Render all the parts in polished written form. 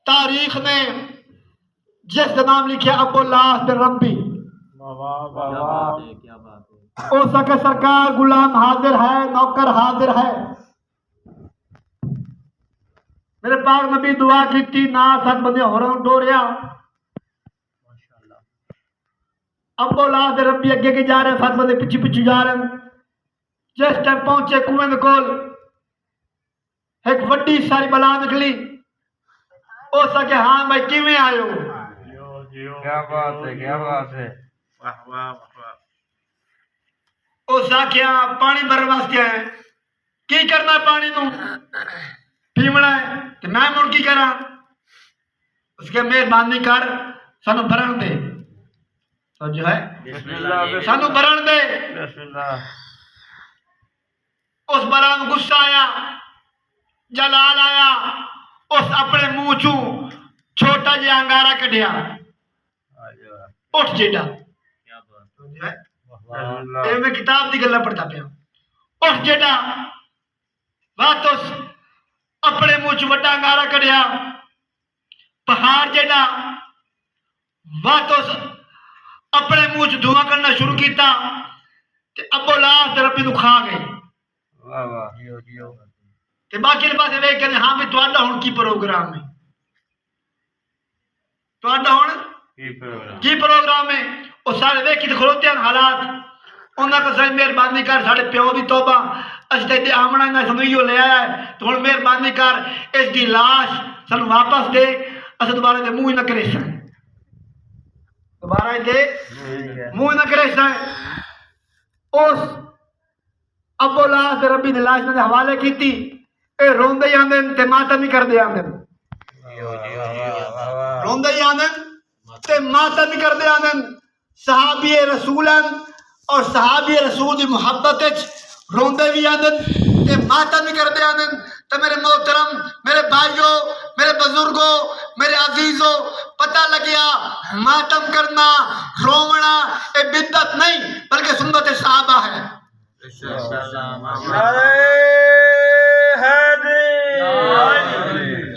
تاریخ نے جس کا نام لکھا ابو لاس ربی، ہو سکے سرکار غلام حاضر ہے، نوکر حاضر ہے. میرے پاک نبی دعا کی تھی نا 7 بندے ہورن ڈوریا. ابو لاس ربی اگے کے جا رہے، 7 بندے پیچھے پیچھے جا رہے ہیں. جس ٹائم پہنچے کنویں دے کول ایک وڈی ساری بلا نکلی. ہو سکے ہاں بھائی کیویں آئے ہو؟ کیا بات ہے، کیا بات ہے. اس آخیا پانی بھرن واسطے آئے. کی کرنا پانی نو؟ پیمنا ہے. تو میں مڑ کی کرا؟ اس کے مہربانی کر سانو بھرن دے. تو جو ہے بسم اللہ سانو بھرن دے. بسم اللہ. اس بلا میں غصہ آیا، جلال آیا. اس اپنے منہ چوں چھوٹا جہا انگارا کڈیا. اٹھ جیڈا. تو جو ہے اے میں کتاب دی گلاں پڑھتا پیا. اٹھ جیڈا واتس اپنے منہ چ وڈا انگارا کڈیا. پہاڑ جیڈا واتس اپنے منہ چ دھواں کرنا شروع کیتا. تے ابو لاس ربی نو کھا گئے. واہ واہ. جیو جیو. تے باقی پاسے ویکھ کے ہاں بھی تہاڈا ہن کی پروگرام ہے؟ تہاڈا ہن کی پروگرام ہے؟ وہ سارے ویکھی تے کھلوتے ہیں حالات. انہاں کو ساری مہربانی کر، ساڈے پیو دی توبہ اج تے آمنا نہ سنویو لے آیا ہے. تو ہن مہربانی کر اس دی لاش سانو واپس دے. اساں دوبارہ دے منہ نہ کرے سن. دوبارہ دے منہ نہ کرے سن. اس ابو لاس ربی دی لاش نے حوالے کیتی. اے روندے ہی آندے تے ماتم ہی کردے آندے. روندے ہی آندے تے ماتم ہی کردے آندے. صحابی رسول اور صحابی رسول دی محبت وچ روندے بھی آندے تے ماتم ہی کردے آندے. تے میرے محترم، میرے بھائیوں، میرے بزرگوں، میرے عزیزوں، پتہ لگیا ماتم کرنا، رونا اے بدعت نہیں بلکہ سنت صحابہ ہے.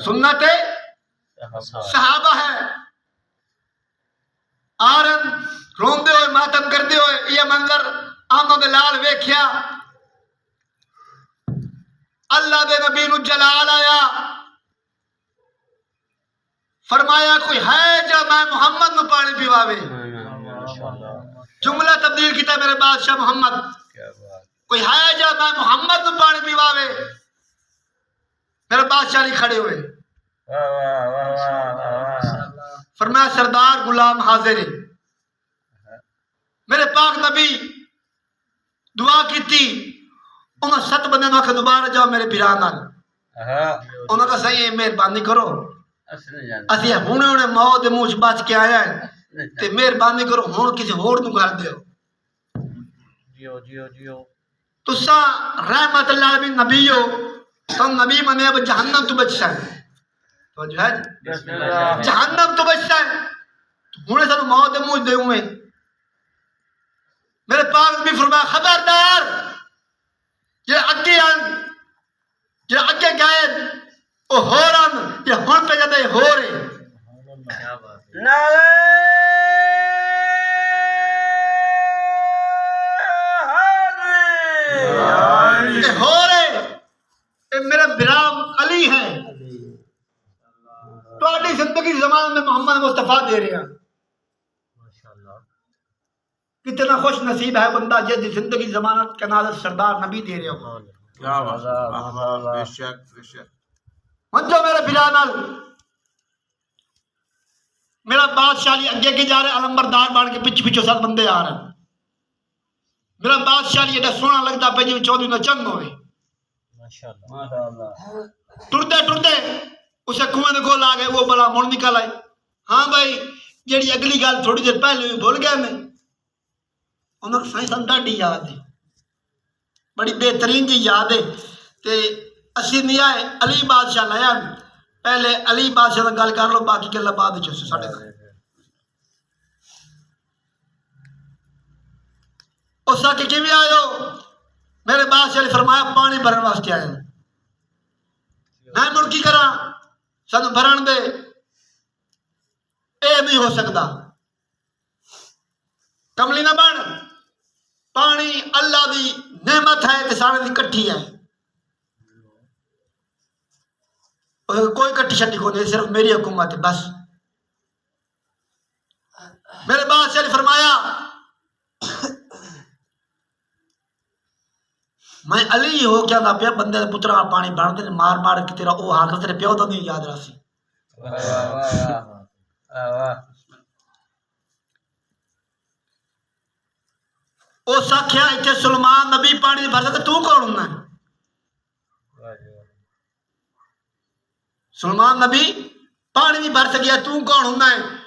سنت صحابہ ہے. آرن روندے ہوئے ماتم کرتے ہوئے یہ منظر آنکھوں کے لال ویکھیا. اللہ دے نبی نو جلال آیا. فرمایا کوئی ہے جو میں محمد نو پانی پیواوے؟ جملہ تبدیل کیتا میرے بادشاہ محمد. کوئی ہے جو میں محمد نو پانی پیواوے؟ میرے بادشاہ نہیں کھڑے ہوئے. فرمایا سردار غلام حاضر ہے. میرے پاک نبی دعا کی تھی. انہوں 7 بندے نے آکھا دوبارہ جاؤ میرے پیران نال. انہوں کہا صحیح ہے مہربانی کرو، اسی ہونے موت دے منہ بچ کے آیا ہے تے مہربانی کرو ہن کسی ہور نوں کر دیو. جیو جیو جیو. تساں رحمت اللہ علیہ نبی ہو، تم نبی منے اب جہنم تو بچ سکے. تو جو ہے جہنم تو بچ سکے. ہن سانو موت دے منہ دیوں میں. میرے پاک نبی فرمایا خبردار یہ اگے آن یہ اگے گئے وہ ہورن یہ ہن پہ جاتے ہو رہے. یہ ہو رہے یہ میرا برام علی ہے. تو اپنی زندگی زمان میں محمد مصطفیٰ دے رہے ہیں. کتنا خوش نصیب ہے بندہ جس دی زندگی ضمانت کا نازل سردار نبی دے رہے ہو. بے شک بے شک. منجو میرے بلال میرا بادشاہ علی اگے کے جا رہے علمبردار بان کے پیچھے پیچھے 7 بندے آ رہے ہیں. میرا بادشاہ علی ایڈا سونا لگتا پہ جی چودھری نہ چنگ ہوئے. ٹرتے ٹرتے اسے کنویں دے کول آ گئے. وہ بلا مڑ نکل آئے. ہاں بھائی جیڑی اگلی گل تھوڑی دیر پہلے بھول گیا میں. انہوں نے سائیں سن ڈاڈی یاد ہے، بڑی بہترین جی یاد ہے. تے اسی نہیں آئے علی بادشاہ لایا. پہلے علی بادشاہ گل کر لو باقی گلا بعد چ ساڈے گھر. اس آ کے کیویں آئے ہو؟ میرے بادشاہ نے فرمایا پانی بھرن واسطے آئے. میں مڑ کی کرا؟ سانو بھرن دے. یہ نہیں ہو سکتا کملی نہ بن پانی اللہ دی نعمت ہے تے سارے دی کٹھی ہے کوئی کٹھی شٹی کو نہیں صرف میری حکومت ہے بس میرے بادشاہ نے فرمایا میں علی ہو کیا نہ پیا بندے دے پترا پانی بھر دے مار مار کے تیرا او حق تیرے پیو دا نہیں یاد رہسی او ساکھیا ایتھے سلمان نبی پانی بھر دے تو کون ہوندا ہے سلمان نبی پانی بھی بھر سکیا تو کون ہوندا ہے